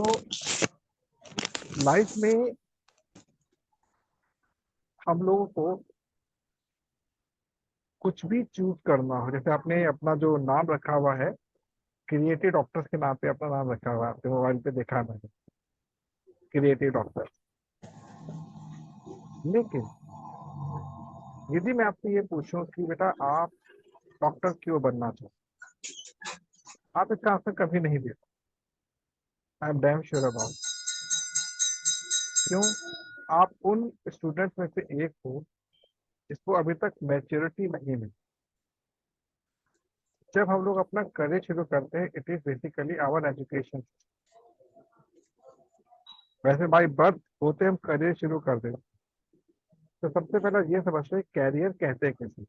तो लाइफ में हम लोगों को कुछ भी चूज करना हो, जैसे आपने अपना जो नाम रखा हुआ है क्रिएटिव डॉक्टर्स के नाम पे अपना नाम रखा हुआ है, आपके मोबाइल पे देखा है मैंने, क्रिएटिव डॉक्टर। लेकिन यदि मैं आपसे ये पूछूं कि बेटा आप डॉक्टर क्यों बनना चाहते, आप इसका आंसर कभी नहीं दे। I am damn sure about. क्यों? आप उन स्टूडेंट्स में से एक हो जिसको अभी तक मैच्योरिटी नहीं मिली। जब हम लोग अपना करियर शुरू करते हैं, it is basically our education. वैसे बाई बर्थ होते हम करियर शुरू कर देते। तो सबसे पहले ये समझते हैं कैरियर कहते हैं किसी।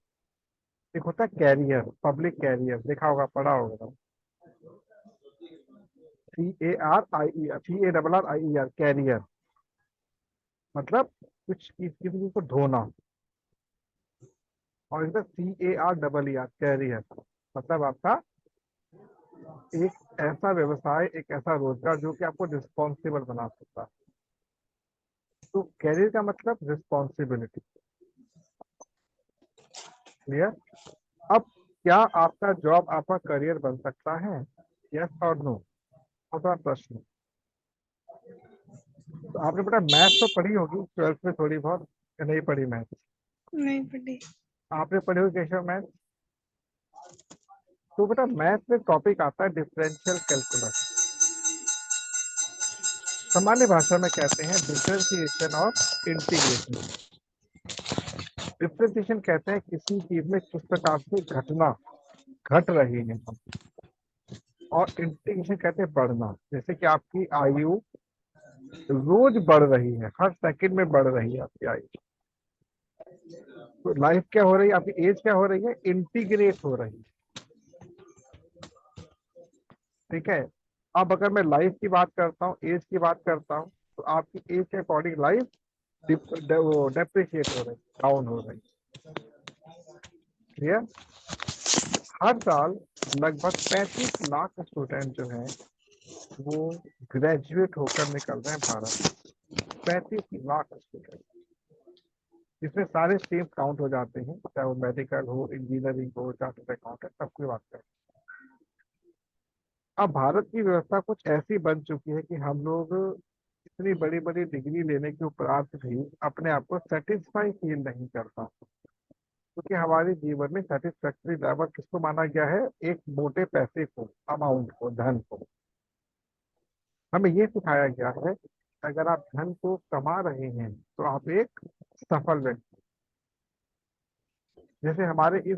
एक होता है कैरियर, पब्लिक कैरियर, देखा होगा, पढ़ा होगा। CARIER, कैरियर मतलब कुछ किसी को ढोना। और इधर CAREER, कैरियर मतलब आपका एक ऐसा व्यवसाय, एक ऐसा रोजगार जो कि आपको रिस्पॉन्सिबल बना सकता है। तो कैरियर का मतलब रिस्पॉन्सिबिलिटी। क्लियर? अब क्या आपका जॉब आपका करियर बन सकता है? यस और नो? दूसरा प्रश्न। तो आपने बेटा मैथ तो पढ़ी होगी 12th में थोड़ी बहुत, या नहीं पढ़ी मैथ? नहीं पढ़ी। आपने पढ़ी होगी केशव मैथ? तो बेटा मैथ में टॉपिक आता है डिफरेंशियल कैलकुलस। सामान्य भाषा में कहते हैं डिफरेंशिएशन और इंटीग्रेशन। डिफरेंशिएशन कहते हैं किसी चीज में किस प्रकार से घटना घट रही है, और इंटीग्रेशन कहते हैं बढ़ना। जैसे कि आपकी आयु रोज बढ़ रही है, हर सेकंड में बढ़ रही है आपकी आयु। तो लाइफ क्या हो रही है, आपकी एज क्या हो रही है, इंटीग्रेट हो रही है। ठीक है। अब अगर मैं लाइफ की बात करता हूँ, एज की बात करता हूँ, तो आपकी एज के अकॉर्डिंग लाइफ डेप्रिशिएट हो रही, डाउन हो रही। क्लियर? हर साल लगभग 35 लाख स्टूडेंट जो हैं वो ग्रेजुएट होकर निकल रहे हैं भारत में। 35 लाख स्टूडेंट, इसमें सारे स्ट्रीम्स काउंट हो जाते हैं, चाहे वो मेडिकल हो, इंजीनियरिंग हो, चार्टर्ड अकाउंटेंट, सबकी बात करें। अब भारत की व्यवस्था कुछ ऐसी बन चुकी है कि हम लोग इतनी बड़ी बड़ी डिग्री लेने के उपरांत भी अपने आप को सेटिस्फाई फील नहीं करता, क्योंकि हमारे जीवन में सेटिस्फैक्ट्री लेवल किसको माना गया है, एक मोटे पैसे को, अमाउंट को, धन को। हमें ये सिखाया गया है अगर आप धन को कमा रहे हैं तो आप एक सफल व्यक्ति। जैसे हमारे इस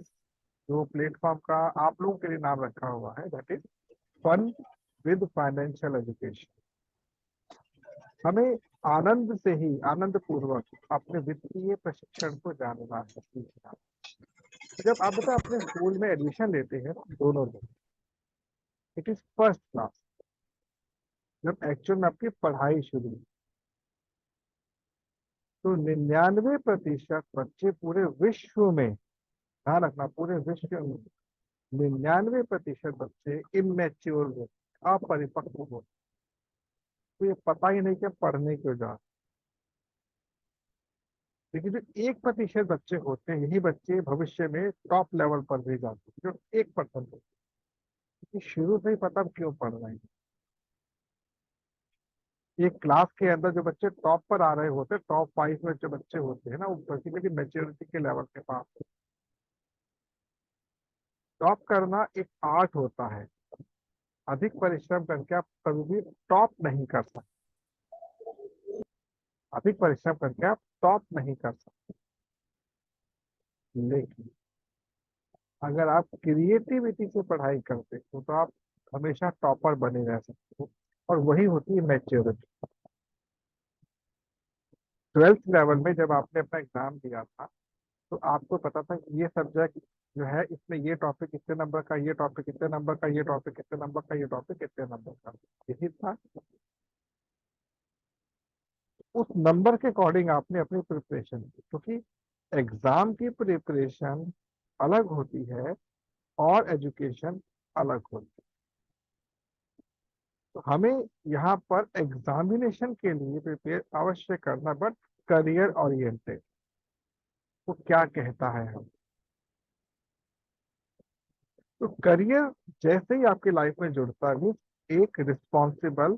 जो प्लेटफॉर्म का आप लोगों के लिए नाम रखा हुआ है, that is fun with financial education. हमें आनंद से ही, आनंद पूर्वक अपने वित्तीय प्रशिक्षण को जानना है, सीखना है। तो जब आप बता अपने स्कूल में एडमिशन लेते हैं ना, दोनों लोग, इट इज फर्स्ट क्लास। जब एक्चुअल में आपकी पढ़ाई शुरू हुई, तो 99% बच्चे पूरे विश्व में, ध्यान रखना, पूरे विश्व में 99% बच्चे इमेच्योर हो, अपरिपक्व हो। तो ये पता ही नहीं कि पढ़ने क्यों जा। लेकिन जो 1% बच्चे होते हैं, यही बच्चे भविष्य में टॉप लेवल पर भी जाते हैं, जो 1% होते हैं। शुरू से ही पता क्यों पढ़ रहे हैं। एक क्लास के अंदर जो बच्चे टॉप पर आ रहे होते हैं, टॉप 5 में जो बच्चे होते हैं ना, वो बेसिकली मेच्योरिटी के लेवल के पास। टॉप करना एक आर्ट होता है। अधिक परिश्रम करके आप कभी भी टॉप नहीं कर सकते। अधिक परिश्रम करके आप टॉप नहीं कर सकते। लेकिन अगर आप क्रिएटिविटी से पढ़ाई करते हो तो आप हमेशा टॉपर बने रह सकते हो, और वही होती है मैच्योरिटी। 12th लेवल में जब आपने अपना एग्जाम दिया था, तो आपको पता था कि ये सब्जेक्ट जो है, इसमें ये टॉपिक इतने नंबर का, ये टॉपिक इतने नंबर का, ये टॉपिक इतने नंबर का, ये टॉपिक इतने नंबर का, यही था। उस नंबर के अकॉर्डिंग आपने अपनी प्रिपरेशन की, क्योंकि एग्जाम की प्रिपरेशन अलग होती है और एजुकेशन अलग होती तो हमें यहाँ पर एग्जामिनेशन के लिए प्रिपेयर अवश्य करना, बट करियर ओरिएंटेड। वो क्या कहता है हम, तो करियर जैसे ही आपकी लाइफ में जुड़ता है एक रिस्पॉन्सिबल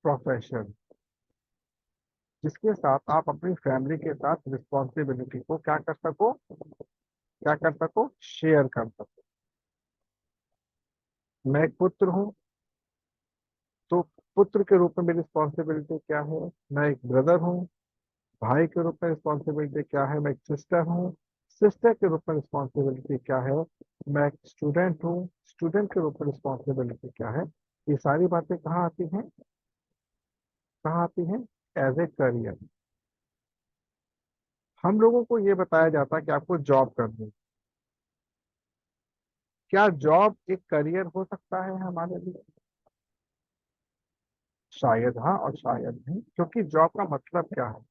प्रोफेशन, जिसके साथ आप अपनी फैमिली के साथ रिस्पॉन्सिबिलिटी को क्या कर सको, शेयर कर सको। मैं एक पुत्र हूँ, तो पुत्र के रूप में मेरी रिस्पॉन्सिबिलिटी क्या है। मैं एक ब्रदर हूँ, भाई के रूप में रिस्पॉन्सिबिलिटी क्या है। मैं एक सिस्टर हूँ, सिस्टर के रूप में रिस्पॉन्सिबिलिटी क्या है। मैं एक स्टूडेंट हूँ, स्टूडेंट के रूप में रिस्पॉन्सिबिलिटी क्या है। ये सारी बातें कहाँ आती हैं, कहाँ आती हैं, एज ए करियर। हम लोगों को ये बताया जाता है कि आपको जॉब करनी है। क्या जॉब एक करियर हो सकता है हमारे लिए? शायद हाँ और शायद नहीं, क्योंकि जॉब का मतलब क्या है।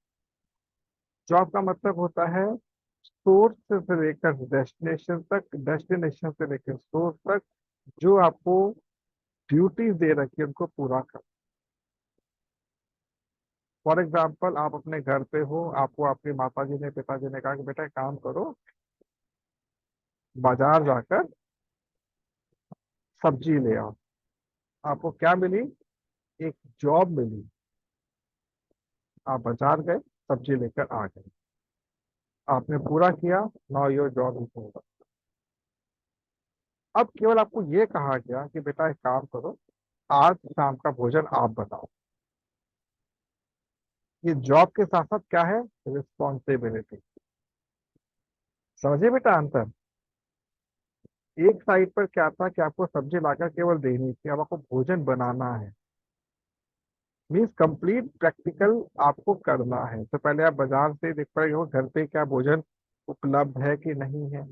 जॉब का मतलब होता है सोर्स से लेकर डेस्टिनेशन तक, डेस्टिनेशन से लेकर सोर्स तक जो आपको ड्यूटीज दे रखी है उनको पूरा कर। फॉर एग्जाम्पल, आप अपने घर पे हो, आपको आपके माता जी ने पिताजी ने कहा कि बेटा एक काम करो, बाजार जाकर सब्जी ले आओ। आपको क्या मिली, एक जॉब मिली। आप बाजार गए, सब्जी लेकर आ गए, आपने पूरा किया। Now your job is over. अब केवल आपको ये कहा गया कि बेटा एक काम करो, आज शाम का भोजन आप बनाओ। ये जॉब के साथ साथ क्या है, रिस्पॉन्सिबिलिटी। समझिए बेटा अंतर। एक साइड पर क्या था कि आपको सब्जी लाकर केवल देनी थी, अब आपको भोजन बनाना है। मीन्स कंप्लीट प्रैक्टिकल आपको करना है। तो पहले आप बाजार से देख पाएंगे हो घर पे क्या भोजन उपलब्ध है कि नहीं है।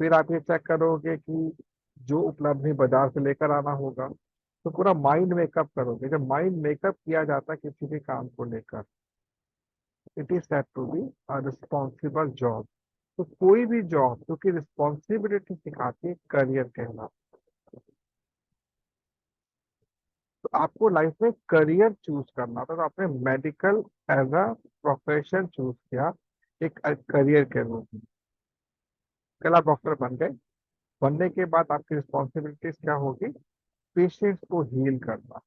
फिर आप ये चेक करोगे कि जो उपलब्ध है बाजार से लेकर आना होगा। तो पूरा माइंड मेकअप करोगे। जब माइंड मेकअप किया जाता है किसी भी काम को लेकर, it is said to be a responsible job. तो कोई भी जॉब जो कि रिस्पॉन्सिबिलिटी सिखाती है, करियर कहलाता है। तो आपको लाइफ में करियर चूज करना था, तो आपने medical as a profession choose किया, एक करियर के रूप में। कल आप डॉक्टर बन गए, बनने के बाद आपकी रिस्पॉन्सिबिलिटीज क्या होगी, पेशेंट्स को हील करना।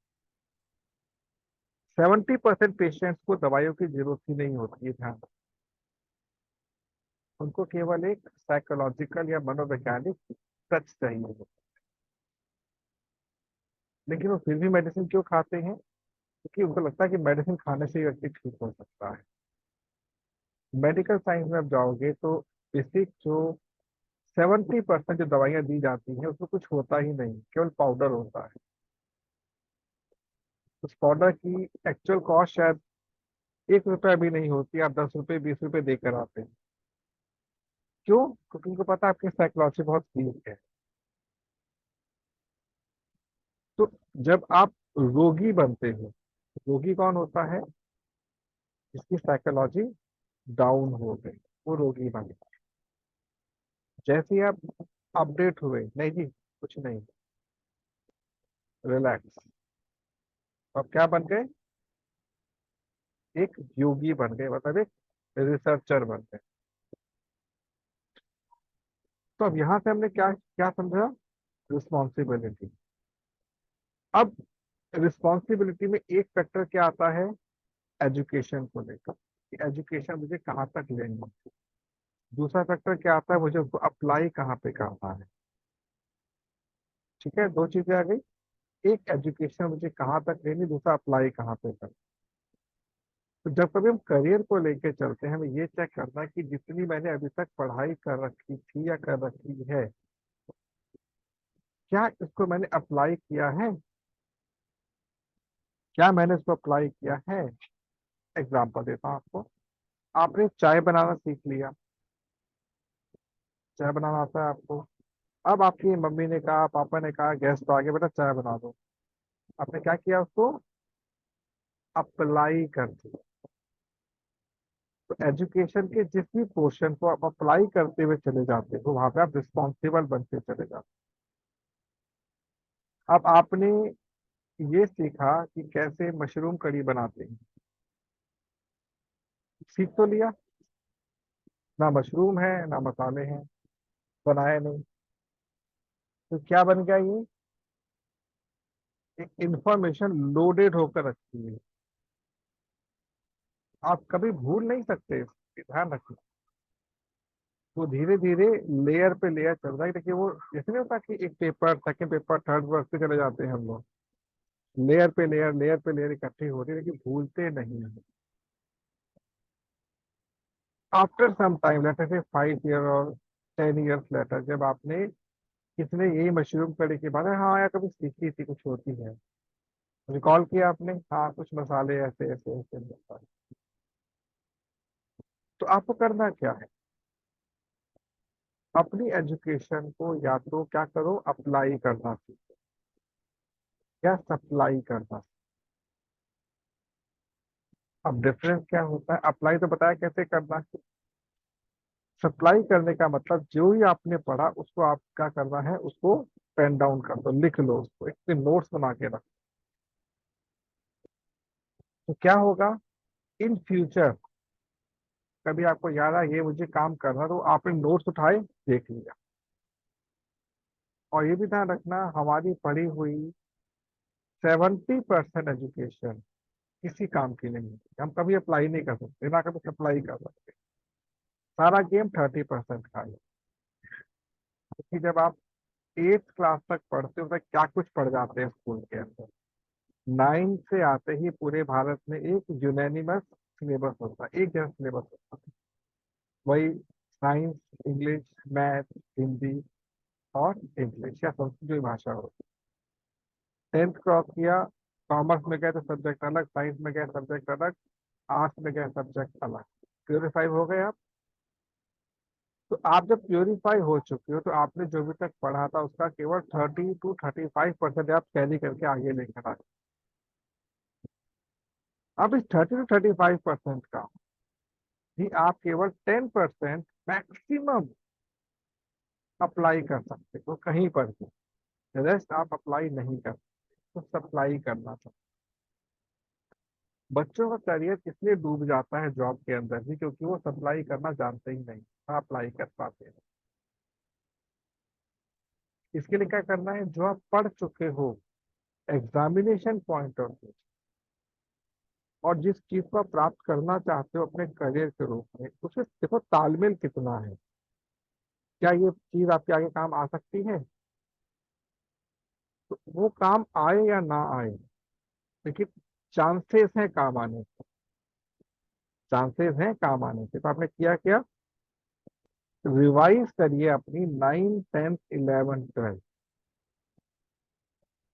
70% पेशेंट्स को दवाइयों की जरूरत ही नहीं होती है, ध्यान। उनको केवल एक साइकोलॉजिकल या मनोवैज्ञानिक टच चाहिए होता है। लेकिन वो फिर भी मेडिसिन क्यों खाते हैं, क्योंकि उनको लगता है कि मेडिसिन खाने से ही व्यक्ति ठीक हो सकता है। मेडिकल साइंस में आप जाओगे तो बेसिक जो 70% जो दवाइयाँ दी जाती हैं उसमें कुछ होता ही नहीं, केवल पाउडर होता है। उस पाउडर की एक्चुअल कॉस्ट शायद 1 रुपया भी नहीं होती, आप 10 रुपए 20 रुपए देकर आते हैं। क्यों? क्योंकि उनको पता है आपकी साइकोलॉजी बहुत वीक है। तो जब आप रोगी बनते हो, रोगी कौन होता है, जिसकी साइकोलॉजी डाउन हो गई, वो रोगी बन गया। जैसे ही आप अपडेट हुए, नहीं जी कुछ नहीं, रिलैक्स, अब क्या बन गए, एक योगी बन गए, मतलब एक रिसर्चर बन गए। तो अब यहाँ से हमने क्या क्या समझा, रिस्पॉन्सिबिलिटी। अब रिस्पॉन्सिबिलिटी में एक फैक्टर क्या आता है, एजुकेशन को लेकर, एजुकेशन मुझे कहाँ तक लेनी है। दूसरा फैक्टर क्या आता है, मुझे उसको अप्लाई कहाँ पे करना है। ठीक है, दो चीजें आ गई। एक एजुकेशन मुझे कहाँ तक लेनी, दूसरा अप्लाई कहाँ पे करना। तो जब कभी हम करियर को लेके चलते हैं, हमें ये चेक करना है कि जितनी मैंने अभी तक पढ़ाई कर रखी थी या कर रखी है, क्या इसको मैंने अप्लाई किया है, क्या मैंने इसको अप्लाई किया है। एग्जाम्पल देता हूँ आपको। आपने चाय बनाना सीख लिया, चाय बनाना आता है आपको। अब आपकी मम्मी ने कहा, पापा ने कहा, गेस्ट आ गए, बेटा चाय बना दो। आपने क्या किया, उसको अप्लाई कर दिया। तो एजुकेशन के जिस भी पोर्शन को आप अप्लाई करते हुए चले जाते हो, वहां पे आप रिस्पॉन्सिबल बनते चले जाते अब आपने ये सीखा कि कैसे मशरूम कढ़ी बनाते हैं, सीख तो लिया, ना मशरूम है ना मसाले हैं, बनाए नहीं, तो क्या बन गया ये? एक इंफॉर्मेशन लोडेड होकर रखती है, आप कभी भूल नहीं सकते, ध्यान रखना। वो धीरे धीरे लेयर पे लेयर चल रहा है, देखिए वो जैसे नहीं होता कि एक paper second paper third work पे चले जाते हैं हम लोग, लेयर पे लेयर इकट्ठी हो रही है, लेकिन भूलते नहीं है। आफ्टर सम टाइम, लेट से 5 ईयर और 10 ईयर्स लेटर, जब आपने किसने यही मशरूम कड़ी के बारे में, हाँ यार कभी सीखी थी, कुछ होती है, रिकॉल किया आपने, हाँ कुछ मसाले ऐसे ऐसे ऐसे मसाले। तो आपको करना क्या है, अपनी एजुकेशन को या तो क्या करो, अप्लाई करना सीखो, या सप्लाई करना। अब डिफरेंस क्या होता है, अप्लाई तो बताया कैसे करना है, सप्लाई करने का मतलब जो ही आपने पढ़ा उसको आप क्या करना है, उसको पेन डाउन कर दो, लिख लो उसको, एक नोट्स बना के रखो। तो क्या होगा, इन फ्यूचर कभी आपको याद आए ये मुझे काम करना, तो आपने नोट्स उठाए, देख लिया। और ये भी ध्यान रखना, हमारी पढ़ी हुई 70% एजुकेशन किसी काम की नहीं है, हम कभी अप्लाई नहीं कर सकते, ना कभी सप्लाई कर सकते, सारा गेम 30% का है। क्योंकि जब आप 8th क्लास तक पढ़ते हो तो क्या कुछ पढ़ जाते हैं स्कूल के अंदर, 9 से आते ही पूरे भारत में एक यूनानिमस सिलेबस होता है, एक जैसा सिलेबस होता है, वही साइंस, इंग्लिश, मैथ, हिंदी और इंग्लिश या संस्कृत जो भाषा हो। 10th क्रॉस किया, कॉमर्स में गए तो सब्जेक्ट अलग, साइंस में गए सब्जेक्ट अलग, आर्ट्स में गए सब्जेक्ट अलग, प्योरीफाई हो गए आप। तो आप जब प्योरीफाई हो चुके हो, तो आपने जो भी तक पढ़ा था उसका केवल 30 to 35% आप कैरी करके आगे लेकर आए। अब इस 30 to 35% का ही आप केवल 10% मैक्सिमम अप्लाई कर सकते हो कहीं पर भी, रेस्ट आप अप्लाई नहीं कर सकते, तो सप्लाई करना था। बच्चों का करियर इसलिए डूब जाता है जॉब के अंदर भी, क्योंकि वो सप्लाई करना जानते ही नहीं, ना अप्लाई कर पाते हैं। इसके लिए क्या करना है, जो आप पढ़ चुके हो एग्जामिनेशन पॉइंट ऑफ व्यू, और जिस चीज को आप प्राप्त करना चाहते हो अपने करियर के रूप में, उसमें देखो तालमेल कितना है, क्या ये चीज आपके आगे काम आ सकती है, तो वो काम आए या ना आए, लेकिन चांसेस हैं काम आने के, चांसेस हैं काम आने के। तो आपने किया क्या, रिवाइज करिए अपनी 9th 10th 11th 12th,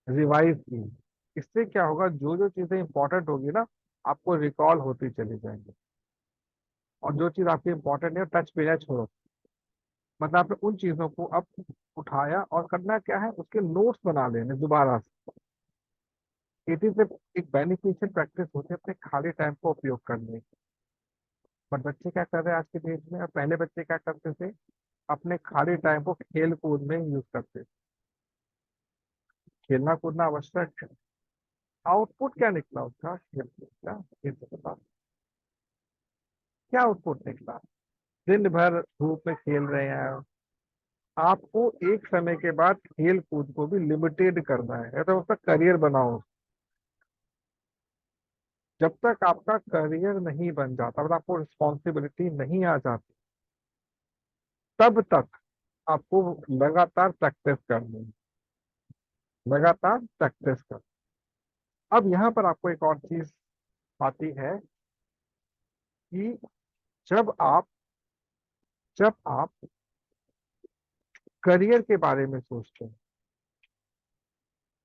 revise की। इससे क्या होगा, जो जो चीजें इंपॉर्टेंट होगी ना, आपको रिकॉल होती चली जाएंगी, और जो चीज आपकी इंपॉर्टेंट है टच पे है छोड़ो, मतलब आपने उन चीजों को अब उठाया, और करना क्या है, उसके नोट्स बना लेने दोबारा से। इट इज एक बेनिफिशियल प्रैक्टिस होती है अपने खाली टाइम को उपयोग करने की। पर बच्चे क्या कर रहे हैं आज के डेट में, और पहले बच्चे क्या करते थे, अपने खाली टाइम को खेल कूद में यूज करते थे। खेलना कूदना आवश्यक है, आउटपुट क्या निकला उसका, खेल कूद का, ये तो बता, क्या आउटपुट निकला, दिन भर धूप में खेल रहे हैं। आपको एक समय के बाद खेल कूद को भी लिमिटेड करना है, तो उसका करियर बनाओ। जब तक आपका करियर नहीं बन जाता, मतलब आपको रिस्पॉन्सिबिलिटी नहीं आ जाती, तब तक आपको लगातार प्रैक्टिस करनी है, लगातार प्रैक्टिस कर। अब यहाँ पर आपको एक और चीज आती है कि जब आप जब आप करियर के बारे में सोचते हैं,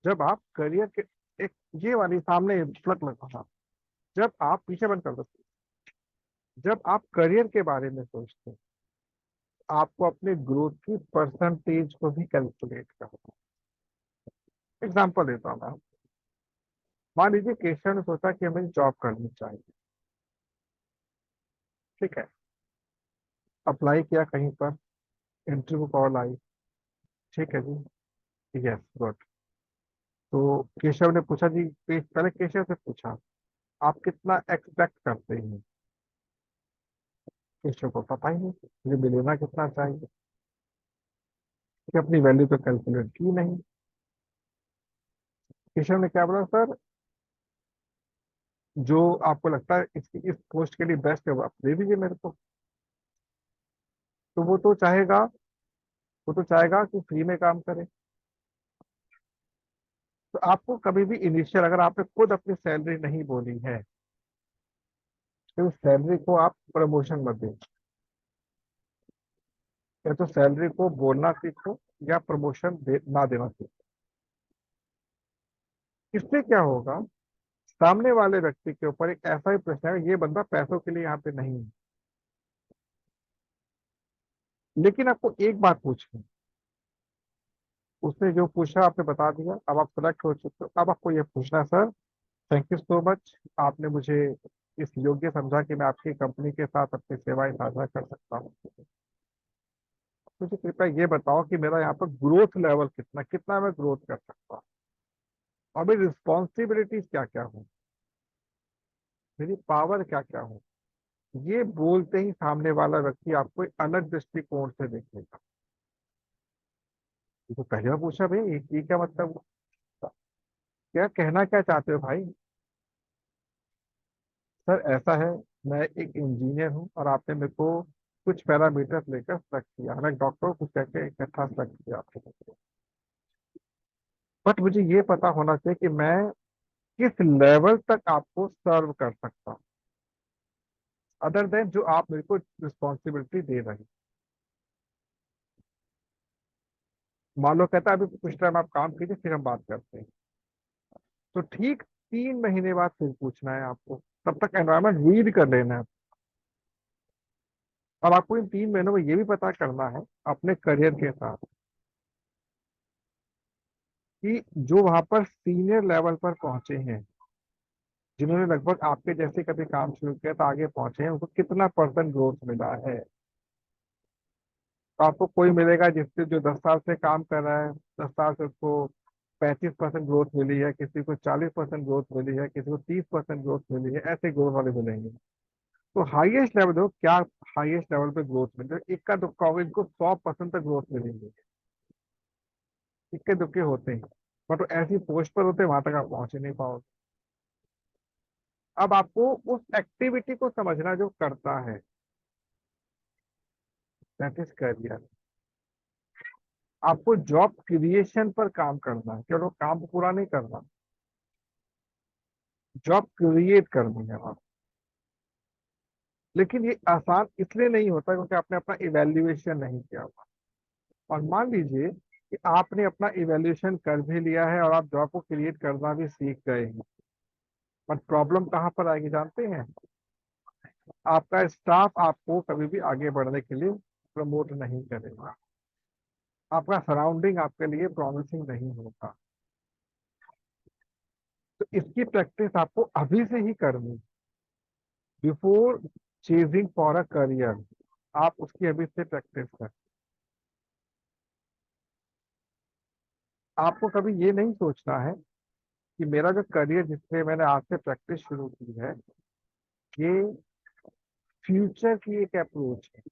जब आप करियर के, एक ये वाली सामने फ्लक लगा था, जब आप पीछे बंद कर दो, जब आप करियर के बारे में सोचते हैं, आपको अपने ग्रोथ की परसेंटेज को भी कैलकुलेट करना है। एग्जाम्पल देता हूँ मैं, मान लीजिए केशव ने सोचा कि हमें जॉब करनी चाहिए, ठीक है, अप्लाई किया कहीं पर, इंटरव्यू कॉल आई, ठीक है जी, यस गुड, तो केशव ने पूछा जी, पहले केशव से पूछा आप कितना एक्सपेक्ट करते हैं। केशव को पता ही नहीं, मुझे मिलेगा कितना चाहिए, कि अपनी वैल्यू तो कैलकुलेट की नहीं। केशव ने क्या बोला, सर जो आपको लगता है इस पोस्ट के लिए बेस्ट है वो आप दे दीजिए मेरे को। तो वो तो चाहेगा कि फ्री में काम करे। तो आपको कभी भी इनिशियल, अगर आपने खुद अपनी सैलरी नहीं बोली है, तो उस सैलरी को आप प्रमोशन मत दें। या तो सैलरी को बोलना सीखो, या प्रमोशन ना देना सीखो। इससे क्या होगा, सामने वाले व्यक्ति के ऊपर एक ऐसा ही प्रश्न है, ये बंदा पैसों के लिए यहाँ पे नहीं है। लेकिन आपको एक बात पूछनी, उसने जो पूछा आपने बता दिया, अब आप सेलेक्ट हो चुके हो। अब आपको ये पूछना है, sir thank you so much, आपने मुझे इस योग्य समझा कि मैं आपकी कंपनी के साथ अपनी सेवाएं साझा कर सकता हूँ। मुझे कृपया ये बताओ कि मेरा यहाँ पर ग्रोथ लेवल कितना कितना मैं ग्रोथ कर सकता हूँ, और मेरी रिस्पॉन्सिबिलिटीज क्या क्या हो, मेरी पावर क्या क्या हो। ये बोलते ही सामने वाला व्यक्ति आपको एक अलग दृष्टिकोण से देखेगा। ये तो पहले बार पूछा भाई, ये क्या मतलब हुआ? क्या कहना क्या चाहते हो भाई? सर ऐसा है, मैं एक इंजीनियर हूँ और आपने मेरे को कुछ पैरामीटर लेकर सेलेक्ट किया, मैं डॉक्टर को कुछ कहकर इकट्ठा सेलेक्ट किया आपको। बट मुझे ये पता होना चाहिए कि मैं किस लेवल तक आपको सर्व कर सकता हूँ, अदर देन जो आप मेरे को रिस्पॉन्सिबिलिटी दे रहे हैं। मान लो कहता है अभी कुछ टाइम आप काम कीजिए फिर हम बात करते हैं। तो ठीक 3 महीने बाद फिर पूछना है आपको, तब तक एनवायरमेंट रीड कर लेना है। और आपको इन 3 महीनों में ये भी पता करना है अपने करियर के साथ, कि जो वहां पर सीनियर लेवल पर पहुंचे हैं, जिन्होंने लगभग आपके जैसे कभी काम शुरू किया तो आगे पहुंचे हैं, उनको कितना परसेंट ग्रोथ मिला है। तो आपको कोई मिलेगा जिससे जो 10 साल से काम कर रहा है, 10 साल से उसको 35% ग्रोथ मिली है, किसी को 40% ग्रोथ मिली है, किसी को 30% ग्रोथ मिली है, ऐसे ग्रोथ वाले मिलेंगे। तो हाईएस्ट लेवल देखो क्या, हाईएस्ट लेवल पे ग्रोथ मिले, इक्का दुक्का होगा इनको 100% तक ग्रोथ मिलेंगे। इक्के दुक्के होते हैं, बट वो ऐसी पोस्ट पर होते हैं वहां तक आप पहुंच ही नहीं पाओगे। अब आपको उस एक्टिविटी को समझना जो करता है, दैट इज करियर। आपको जॉब क्रिएशन पर काम करना है, केवल काम को पूरा नहीं करना, जॉब क्रिएट करनी है आप। लेकिन ये आसान इसलिए नहीं होता क्योंकि आपने अपना इवैल्यूएशन नहीं किया हुआ। और मान लीजिए कि आपने अपना इवैल्यूएशन कर भी लिया है और आप जॉब को क्रिएट करना भी सीख गए हैं, बट प्रॉब्लम कहाँ पर आएगी जानते हैं? आपका स्टाफ आपको कभी भी आगे बढ़ने के लिए प्रमोट नहीं करेगा, आपका सराउंडिंग आपके लिए प्रॉमिसिंग नहीं होगा। तो इसकी प्रैक्टिस आपको अभी से ही करनी, before chasing for a career. आप उसकी अभी से प्रैक्टिस करें। आपको कभी ये नहीं सोचना है कि मेरा जो करियर जिससे मैंने आज से प्रैक्टिस शुरू की है, ये फ्यूचर की एक अप्रोच है।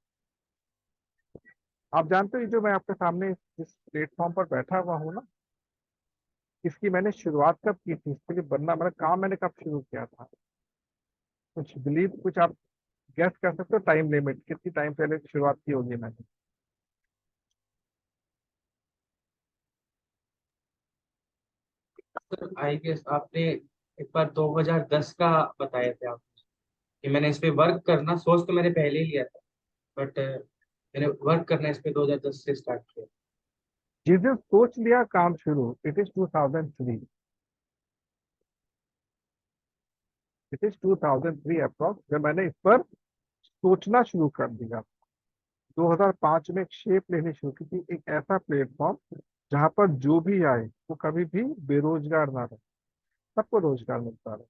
आप जानते हो ये जो मैं आपके सामने जिस प्लेटफॉर्म पर बैठा हुआ हूँ ना, इसकी मैंने शुरुआत कब की थी, इसके लिए बनना मेरा काम मैंने कब शुरू किया था? कुछ आप गेस कर सकते हो टाइम लिमिट कितनी टाइम पहले शुरुआत की होगी मैंने? सर आई गेस आपने एक बार 2010 का बताए थे आप, कि मैंने इस पे वर्क करना सोच तो मैंने पहले ही लिया था, बट मैंने वर्क करना इस पे 2010 से स्टार्ट किया। जिस दिन सोच लिया काम शुरू, it is 2003। It is 2003 approx जब मैंने इस पर सोचना शुरू कर दिया। 2005 में एक शेप लेनी शुरू की थी, एक ऐसा प्लेटफॉर्म जहां पर जो भी आए वो कभी भी बेरोजगार ना रहे, सबको रोजगार मिलता रहे।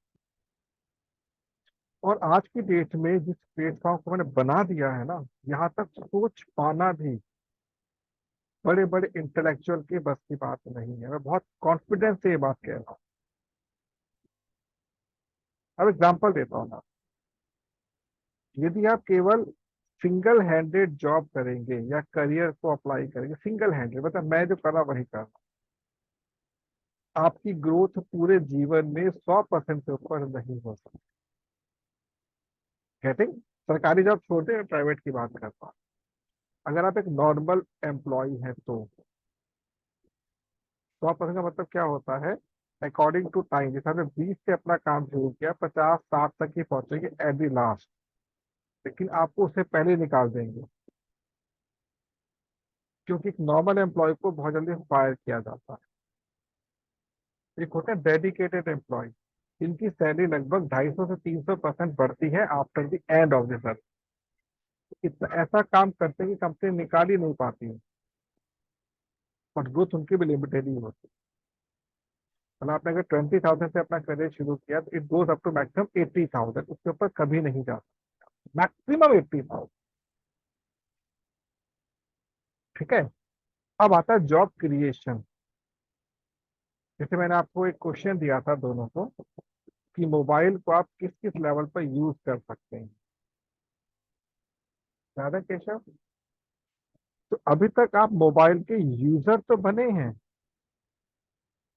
और आज की डेट में जिस प्लेटफॉर्म को मैंने बना दिया है ना, यहाँ तक सोच पाना भी बड़े बड़े इंटेलेक्चुअल की बस की बात नहीं है। मैं बहुत कॉन्फिडेंस से ये बात कह रहा हूँ। अब एग्जांपल देता हूँ ना। यदि आप केवल सिंगल हैंडेड जॉब करेंगे या करियर को अप्लाई करेंगे, सिंगल हैंडेड मतलब मैं जो कर रहा वही कर रहा, आपकी ग्रोथ पूरे जीवन में 100% से ऊपर नहीं हो सकती। गेटिंग? सरकारी जॉब छोड़ते हैं, प्राइवेट की बात करता हूँ। अगर आप एक नॉर्मल एम्प्लॉय हैं तो 100% का मतलब क्या होता है? अकॉर्डिंग टू टाइम, जैसे आपने 20 से अपना काम शुरू किया, 50-60 तक ही पहुंचेंगे एट द लास्ट, लेकिन आपको उससे पहले निकाल देंगे, क्योंकि एक नॉर्मल एम्प्लॉय को बहुत जल्दी फायर किया जाता है। एक होते हैं डेडिकेटेड एम्प्लॉय, इनकी सैलरी लगभग 250 से 300% बढ़ती है after the end of the service. इतना ऐसा काम करते हैं कि कंपनी निकाल ही नहीं पाती है, और ग्रोथ उनकी भी लिमिटेड ही होती है। मतलब आपने अगर 20,000 से अपना करियर शुरू किया तो it goes up to maximum 80,000, उसके ऊपर कभी नहीं जाता, मैक्सिमम 80,000। ठीक है। अब आता है जॉब क्रिएशन। जैसे मैंने आपको एक क्वेश्चन दिया था दोनों को, कि मोबाइल को आप किस किस लेवल पर यूज कर सकते हैं। याद है केशव? तो अभी तक आप मोबाइल के यूजर तो बने हैं,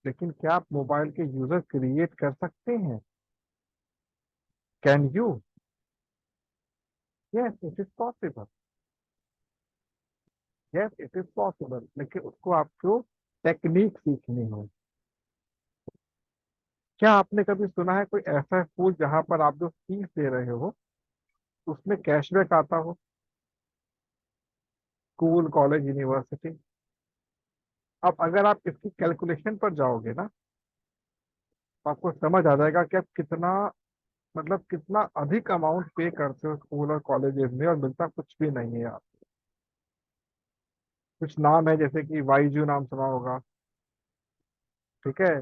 लेकिन क्या आप मोबाइल के यूजर क्रिएट कर सकते हैं? Can you? Yes it is possible. Yes it is possible, लेकिन उसको आपको टेक्निक सीखनी हो। क्या आपने कभी सुना है कोई ऐसा स्कूल जहां पर आप जो फीस दे रहे हो उसमें कैशबैक आता हो? School, college, university. अब अगर आप इसकी कैलकुलेशन पर जाओगे ना, तो आपको समझ आ जाएगा कि आप कितना, मतलब कितना अधिक अमाउंट पे करते हो स्कूल और कॉलेजेस में, और मिलता कुछ भी नहीं है यार। कुछ नाम है, जैसे कि वाईजू नाम सुना होगा, ठीक है,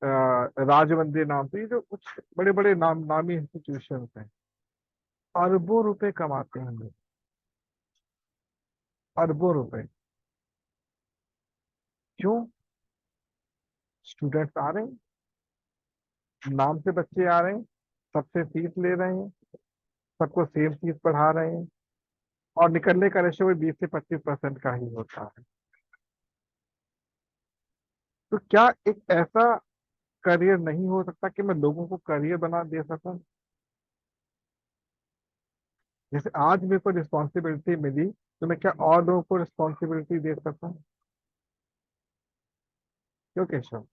राज मंदिर नाम से, ये जो कुछ बड़े बड़े नामी इंस्टीट्यूशन हैं, अरबों रुपए कमाते हैं लोग, अरबों रुपए। क्यों? स्टूडेंट्स आ रहे हैं, नाम से बच्चे आ रहे हैं, सबसे फीस ले रहे हैं, सबको सेम फीस पढ़ा रहे हैं, और निकलने का रेशो भी 20 से 25% का ही होता है। तो क्या एक ऐसा करियर नहीं हो सकता कि मैं लोगों को करियर बना दे सकूं? जैसे आज मेरे को रिस्पॉन्सिबिलिटी मिली, तो मैं क्या और लोगों को रिस्पॉन्सिबिलिटी दे सकूं? क्यों केशव?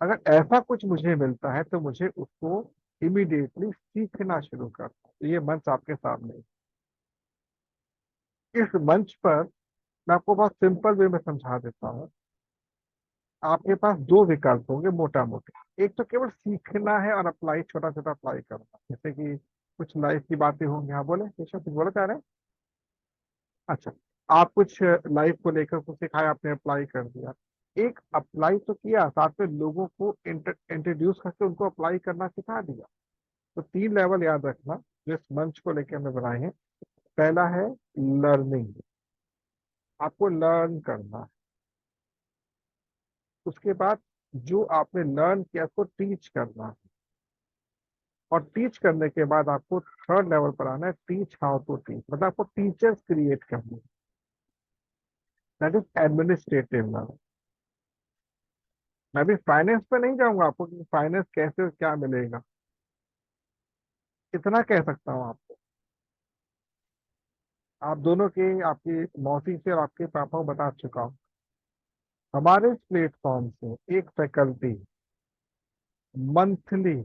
अगर ऐसा कुछ मुझे मिलता है तो मुझे उसको इमीडिएटली सीखना शुरू कर, तो ये मंच आपके सामने है। इस मंच पर मैं आपको बहुत सिंपल वे में समझा देता हूँ। आपके पास दो विकल्प होंगे मोटा मोटे। एक तो केवल सीखना है और अप्लाई, छोटा छोटा अप्लाई करना, जैसे कि कुछ लाइफ की बातें होंगी। हाँ बोले केशव, कुछ बोला चाह रहे हैं? अच्छा, आप कुछ लाइफ को लेकर कुछ सिखाया, आपने अप्लाई कर दिया। एक अप्लाई तो किया, साथ में लोगों को इंट्रोड्यूस करके उनको अप्लाई करना सिखा दिया। तो 3 लेवल याद रखना जो इस मंच को लेकर हमने बनाए हैं। पहला है लर्निंग, आपको लर्न करना है। उसके बाद जो आपने लर्न किया उसको टीच करना है, और टीच करने के बाद आपको थर्ड लेवल पर आना है, टीच हाउ टू टीच, मतलब आपको टीचर्स क्रिएट करने, दैट इज एडमिनिस्ट्रेटिव लेवल। मैं भी फाइनेंस पे नहीं जाऊंगा आपको कि फाइनेंस कैसे और क्या मिलेगा, इतना कह सकता हूँ आपको। आप दोनों के, आपकी मौसी से और आपके पापा को बता चुका हूँ। हमारे इस प्लेटफॉर्म से एक faculty monthly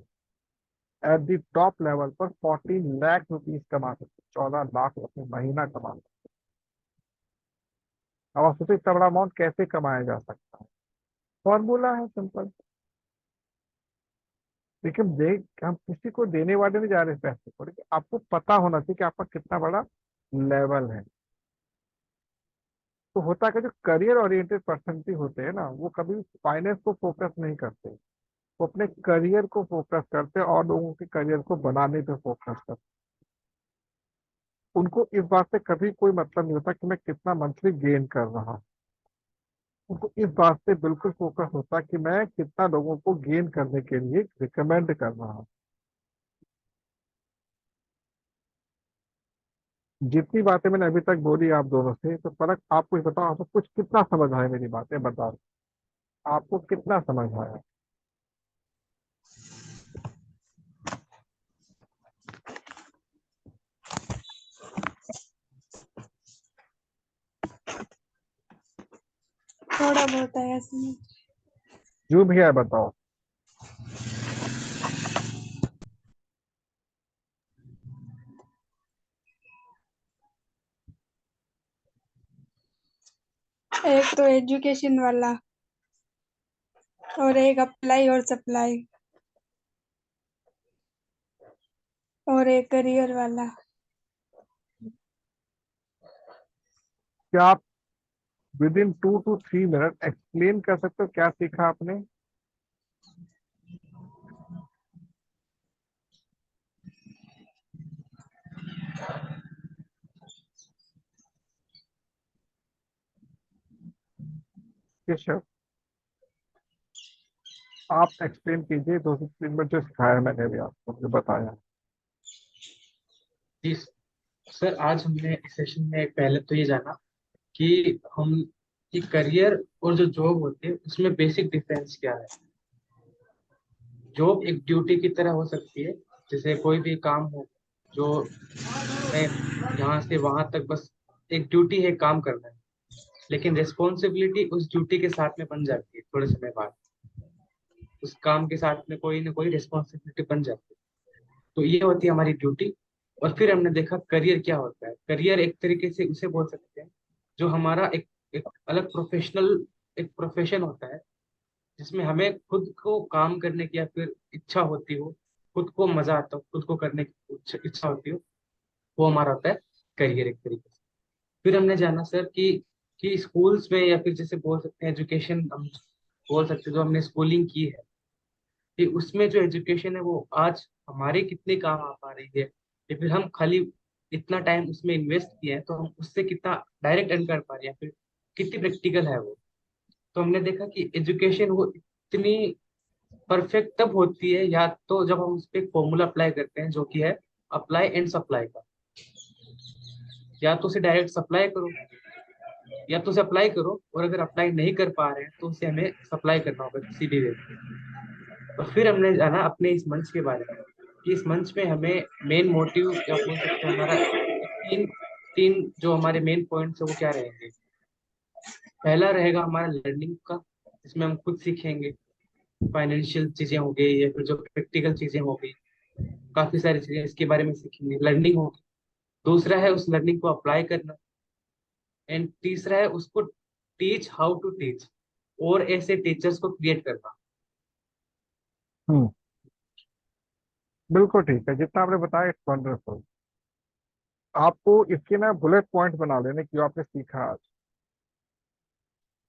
at the top level पर 14 लाख रुपीज कमा सकते, 14 लाख रुपये महीना कमा सकते। अब आप सोचो इतना बड़ा अमाउंट कैसे कमाया जा सकता है? फॉर्मूला है सिंपल। लेकिन देख, हम किसी को देने वाले नहीं जा रहे पैसे को, लेकिन आपको पता होना चाहिए कि आपका कितना बड़ा लेवल है। तो होता है कि जो करियर ओरिएंटेड पर्सन होते हैं ना, वो कभी फाइनेंस को फोकस नहीं करते, वो अपने करियर को फोकस करते हैं और लोगों के करियर को बनाने पे फोकस करते हैं। उनको इस बात से कभी कोई मतलब नहीं होता कि मैं कितना मंथली गेन कर रहा हूँ। उनको इस बात से बिल्कुल फोकस होता है कि मैं कितना लोगों को गेन करने के लिए रिकमेंड कर रहा हूँ। जितनी बातें मैंने अभी तक बोली आप दोनों से, तो फर्क आप कुछ बताओ, आपको कुछ कितना समझ आया मेरी बातें बताओ, आपको कितना समझ आया? थोड़ा बहुत आया समझ। जो भी है बताओ। एक तो एजुकेशन वाला, और एक अप्लाई और सप्लाई, और एक करियर वाला। क्या आप with in 2 to 3 minute explain कर सकते हो क्या सीखा आपने? केशव, आप एक्सप्लेन कीजिए 2 से 3 मिनट जो सिखाया मैंने भी आपको, जो बताया। जी सर, आज हमने इस सेशन में पहले तो ये जाना कि हम कि करियर और जो जॉब होती है उसमें बेसिक डिफरेंस क्या है। जॉब एक ड्यूटी की तरह हो सकती है, जैसे कोई भी काम हो जो हमें यहाँ से वहां तक बस एक ड्यूटी है, काम करना है। लेकिन रिस्पॉन्सिबिलिटी उस ड्यूटी के साथ में बन जाती है, थोड़े समय बाद उस काम के साथ में कोई ना कोई रिस्पॉन्सिबिलिटी बन जाती है। तो ये होती है हमारी ड्यूटी। और फिर हमने देखा करियर क्या होता है। करियर एक तरीके से उसे बोल सकते हैं जो हमारा एक अलग प्रोफेशनल एक प्रोफेशन होता है, जिसमें हमें खुद को काम करने की या फिर इच्छा होती हो, खुद को मजा आता हो, खुद को करने की इच्छा होती हो, वो हमारा होता है करियर एक तरीके से। फिर हमने जाना सर कि स्कूल्स में या फिर जैसे बोल सकते हैं एजुकेशन, हम बोल सकते हैं जो हमने स्कूलिंग की है, कि उसमें जो एजुकेशन है वो आज हमारे कितने काम आ पा रही है, या फिर हम खाली इतना टाइम उसमें इन्वेस्ट किए हैं तो हम उससे कितना डायरेक्ट अर्न कर पा रहे हैं, या फिर कितनी प्रैक्टिकल है वो। तो हमने देखा कि एजुकेशन वो इतनी परफेक्ट तब होती है या तो जब हम उस पर फॉर्मूला अप्लाई करते हैं, जो कि है अप्लाई एंड सप्लाई का। या तो उसे डायरेक्ट सप्लाई करो, या तो उसे अप्लाई करो, और अगर अप्लाई नहीं कर पा रहे हैं तो उसे हमें सप्लाई करना होगा किसी भी वे में। और फिर हमने जाना अपने इस मंच के बारे में, कि इस मंच में हमें मेन मोटिव या बोल सकते हैं हमारा तीन तीन जो हमारे मेन पॉइंट्स है वो क्या रहेंगे। पहला रहेगा हमारा लर्निंग का, जिसमें हम खुद सीखेंगे, फाइनेंशियल चीजें हो गई या फिर जो प्रैक्टिकल चीजें हो गई, काफी सारी चीजें इसके बारे में सीखेंगे, लर्निंग होगी। दूसरा है उस लर्निंग को अप्लाई करना, एंड तीसरा है उसको टीच हाउ टू टीच, और ऐसे टीचर्स को क्रिएट करना। हम्म, बिल्कुल ठीक है, जितना आपने बताया इट्स वंडरफुल। आपको इसके ना बुलेट पॉइंट बना लेने की जो आपने सीखा आज।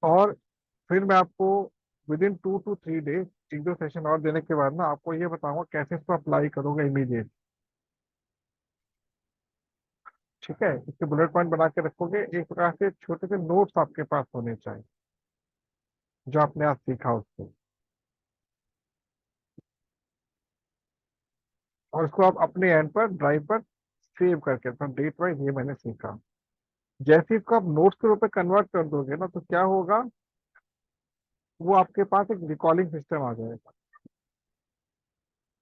और फिर मैं आपको with in 2 to 3 days, 1-2 session और देने के बाद ना आपको ये बताऊंगा कैसे इसको अप्लाई करोगे इमीडिएट। ठीक है, इसके बुलेट पॉइंट बना के रखोगे, एक प्रकार से छोटे से नोट्स आपके पास होने चाहिए जो आपने आज सीखा उसको। और उसको आप अपने एंड पर ड्राइव पर सेव करके अपना डेट वाइज ये मैंने सीखा। जैसे इसको आप नोट्स के रूप में कन्वर्ट कर दोगे ना, तो क्या होगा, वो आपके पास एक रिकॉर्डिंग सिस्टम आ जाएगा।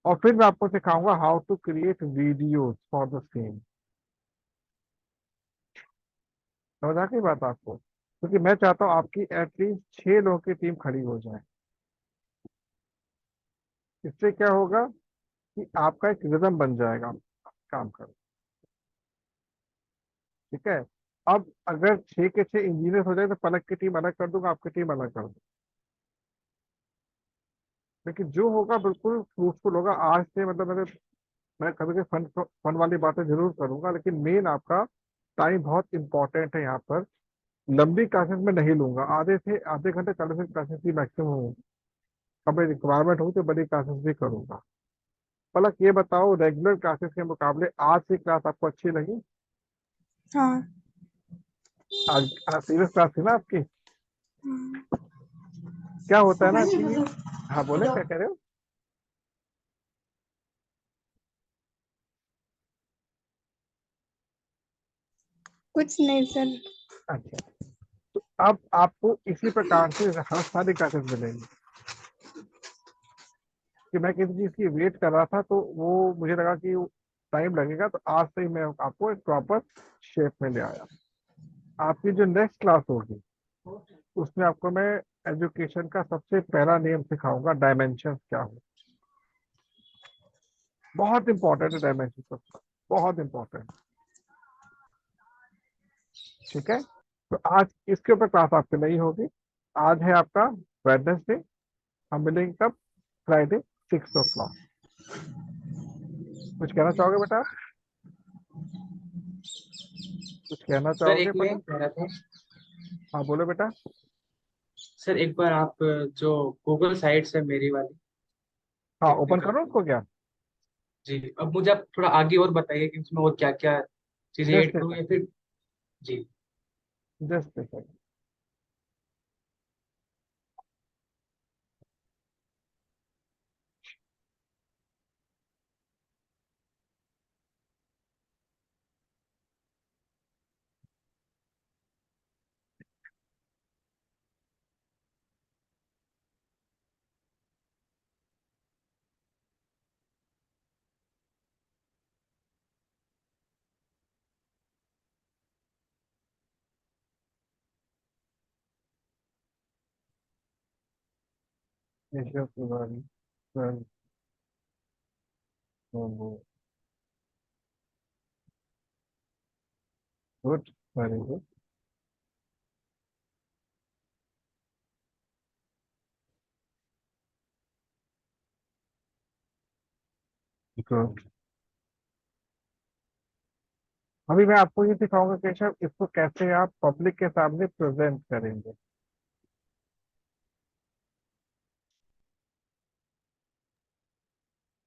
और फिर मैं आपको सिखाऊंगा how to create videos for the same. समझ आ गई बात आपको? क्योंकि मैं चाहता हूँ आपकी एटलीस्ट 6 लोगों की टीम खड़ी हो जाए। इससे क्या होगा कि आपका एक रिदम बन जाएगा काम करो। ठीक है। अब अगर 6 के 6 इंजीनियर हो जाए तो पलक की टीम अलग कर दूंगा, आपकी टीम अलग कर दूंगा। लेकिन जो होगा बिल्कुल फ्रूटफुल होगा आज से। मतलब मैं कभी कभी फन फन वाली बातें जरूर करूंगा, लेकिन मेन आपका टाइम बहुत इंपॉर्टेंट है यहाँ पर। लंबी क्लासेस में नहीं लूंगा, आधे से आधे घंटे 40 मिनट क्लासेस की मैक्सिमम। अब रिक्वायरमेंट हो तो बड़ी क्लासेस भी करूंगा। पलक ये बताओ, रेगुलर क्लासेस के मुकाबले आज की क्लास आपको अच्छी लगी? हाँ। आज सीरियस क्लास थी ना आपकी? हाँ। क्या होता है ना कि, हाँ बोले, क्या कह रहे हो? कुछ नहीं सर। अच्छा, तो अब आपको इसी प्रकार से हर सारी क्लासेस मिलेंगी। कि मैं किसी चीज की वेट कर रहा था तो वो मुझे लगा कि टाइम लगेगा, तो आज से ही मैं आपको एक प्रॉपर शेप में ले आया। आपकी जो नेक्स्ट क्लास होगी उसमें आपको मैं एजुकेशन का सबसे पहला नियम सिखाऊंगा, डायमेंशन क्या हो। बहुत इंपॉर्टेंट है डायमेंशन सबका, बहुत इंपॉर्टेंट। ठीक है, तो आज इसके ऊपर क्लास आपकी नहीं होगी। आज है आपका वेडनेसडे, हम मिलेंगे कब? Friday 6 o'clock। कुछ कहना चाहोगे बेटा? कुछ कहना सर चाहोगे एक मैं पढ़? कह रहा था, हाँ बोलो बेटा। सर एक बार आप जो गूगल साइट्स है मेरी वाली, हाँ, देखते ओपन कर करो उसको क्या। जी। अब मुझे आप थोड़ा आगे और बताइए कि उसमें और क्या क्या चीजें ऐड जस्ट करूँ या फिर। जी। Just a second. Good, very good, good. अभी मैं आपको ये सिखाऊंगा केशव, इसको कैसे आप पब्लिक के सामने प्रेजेंट करेंगे।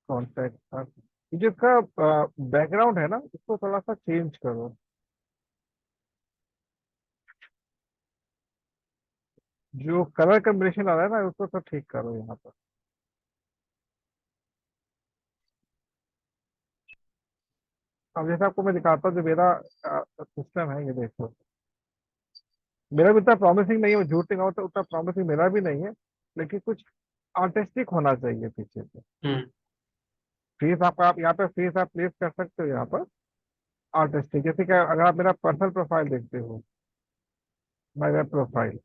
कॉन्टेक्ट, ये जो इसका बैकग्राउंड है ना, इसको थोड़ा सा चेंज करो। जो कलर कॉम्बिनेशन आ रहा है ना, उसको तो ठीक करो यहाँ पर। अब जैसे आपको मैं दिखाता हूँ, जो मेरा सिस्टम है, ये देखो। मेरा भी उतना प्रॉमिसिंग नहीं है, मैं झूठ नहीं कहूँ, तो उतना प्रॉमिसिंग मेरा भी नहीं है। लेकिन कुछ आर्टिस्टिक होना चाहिए पीछे से। हम्म। फेस आपका, आप यहाँ पे फेस आप प्लेस कर सकते हो यहाँ पर। आर्टिस्टिक, जैसे कि अगर आप मेरा पर्सनल प्रोफाइल देखते हो, माय वेब प्रोफाइल,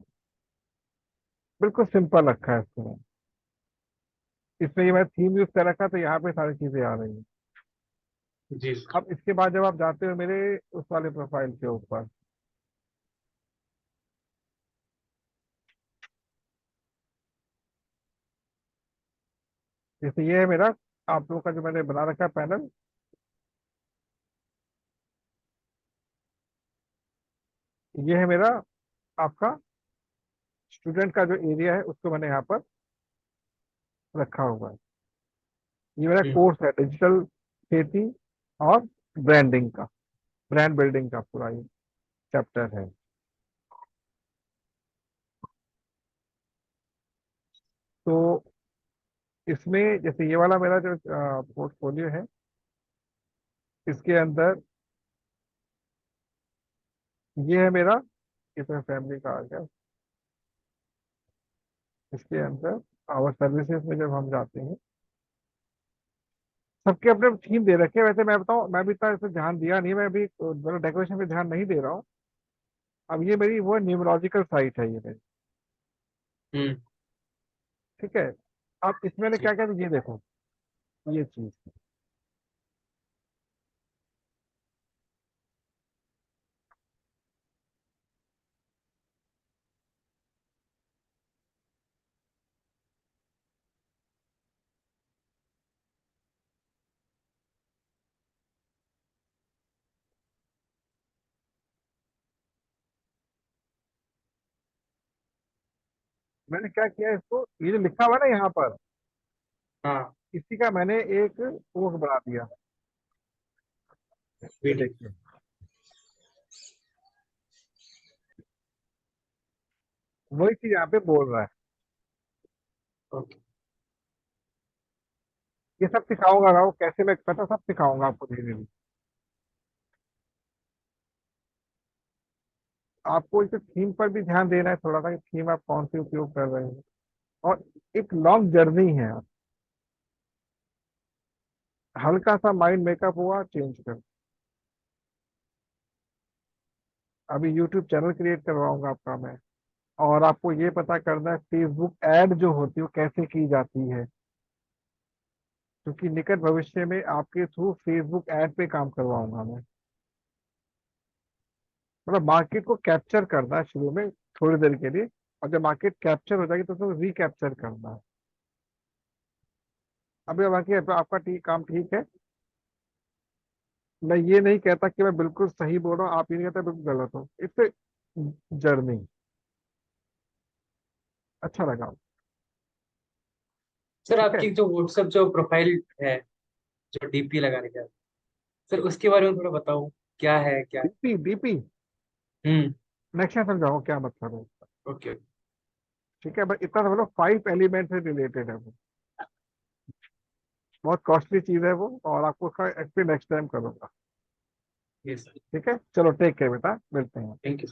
बिल्कुल सिंपल रखा है इसको। इसमें ये मैं थीम यूज कर रखा है, तो यहाँ पे सारी चीजें आ रही हैं। जी अब इसके बाद जब आप जाते हो मेरे उस वाले प्रोफाइल के ऊपर, जैसे ये है मेरा, आप लोगों का जो मैंने बना रखा है पैनल, ये है मेरा आपका स्टूडेंट का जो एरिया है, उसको मैंने यहाँ पर रखा हुआ है। ये मेरा हम्म। कोर्स है, डिजिटल खेती और ब्रांडिंग का, ब्रांड बिल्डिंग का पूरा ये चैप्टर है। तो इसमें जैसे ये वाला मेरा जो पोर्टफोलियो है, इसके अंदर ये है मेरा, ये तो फैमिली का आ गया। इसके अंदर आवर सर्विसेज में जब हम जाते हैं, सबके अपने थीम दे रखे हैं। वैसे मैं बताऊं, मैं भी इतना इस पे ध्यान दिया नहीं, मैं अभी डेकोरेशन पे ध्यान नहीं दे रहा हूँ। अब ये मेरी वो न्यूमरोलॉजिकल साइट है, ये मेरी। हम्म। ठीक है, अब इसमें मैंने क्या जी। क्या, ये देखो, ये चीज मैंने क्या किया, इसको ये जो लिखा हुआ है ना यहाँ पर, हाँ। इसी का मैंने एक वो बना दिया। ये वीडियो। देखिए, वही चीज यहाँ पे बोल रहा है। ओके ये सब सिखाऊंगा ना, वो कैसे मैं पता सब सिखाऊंगा आपको धीरे धीरे। आपको इस थीम पर भी ध्यान देना है थोड़ा सा, कि थीम आप कौन सी उपयोग कर रहे हैं। और एक लॉन्ग जर्नी है। हल्का सा माइंड मेकअप हुआ, चेंज कर। अभी यूट्यूब चैनल क्रिएट करवाऊंगा आपका मैं। और आपको ये पता करना है फेसबुक ऐड जो होती है वो कैसे की जाती है, क्योंकि निकट भविष्य में आपके थ्रू फेसबुक ऐड पे काम करवाऊंगा मैं। मतलब मार्केट को कैप्चर करना है शुरू में, थोड़ी देर के लिए। और जब मार्केट कैप्चर हो जाएगी तो उसको रिकैप्चर करना है। अभी बाकी आपका काम ठीक है। मैं ये नहीं कहता कि मैं बिल्कुल सही बोल रहा हूँ, आप ये नहीं कहते बिल्कुल गलत हो। It's journey. अच्छा लगा। सर, ठीक है। आपकी जो व्हाट्सएप जो प्रोफाइल है, जो डीपी लगाने का, सर उसके बारे में थोड़ा बताओ, क्या है क्या? डीपी डीपी हम्म। नेक्स्ट टाइम समझाऊँ क्या मतलब है। ओके। ठीक है, बस इतना समझ लो 5 एलिमेंट से रिलेटेड है वो। बहुत कॉस्टली चीज है वो, और आपको उसका एक्सप्लेन नेक्स्ट टाइम करूंगा। Yes sir. ठीक है, चलो टेक केयर बेटा, मिलते हैं। Thank you.